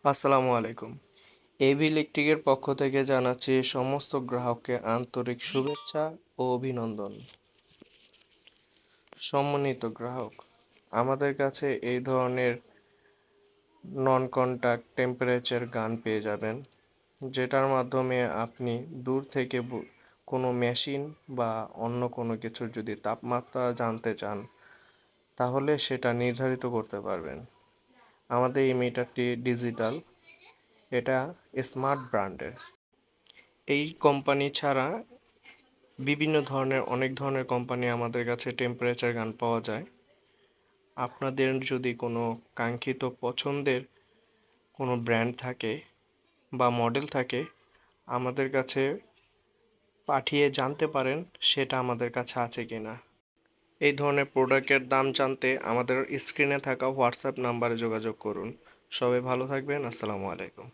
আসসালামু আলাইকুম। এবি ইলেকট্রিকের পক্ষ থেকে জানাচ্ছি সমস্ত গ্রাহককে আন্তরিক শুভেচ্ছা ও অভিনন্দন। সম্মানিত গ্রাহক, আমাদের কাছে এই ধরনের নন কন্টাক্ট টেম্পারেচার গান পেয়ে যাবেন, যেটার মাধ্যমে আপনি দূর থেকে কোনো মেশিন বা অন্য কোনো কিছুর যদি তাপমাত্রা জানতে চান, তাহলে সেটা নির্ধারিত করতে পারবেন। আমাদের এই মিটারটি ডিজিটাল, এটা স্মার্ট ব্র্যান্ডের। এই কোম্পানি ছাড়া অনেক ধরনের কোম্পানি আমাদের কাছে টেম্পারেচার গান পাওয়া যায়। আপনাদের যদি কোনো কাঙ্ক্ষিত পছন্দের কোনো ব্র্যান্ড থাকে বা মডেল থাকে, আমাদের কাছে পাঠিয়ে জানতে পারেন সেটা আমাদের কাছে আছে কিনা। এই ধরনের প্রোডাক্টের দাম জানতে আমাদের স্ক্রিনে থাকা হোয়াটসঅ্যাপ নাম্বারে যোগাযোগ করুন। সবাই ভালো থাকবেন। আসসালামু আলাইকুম।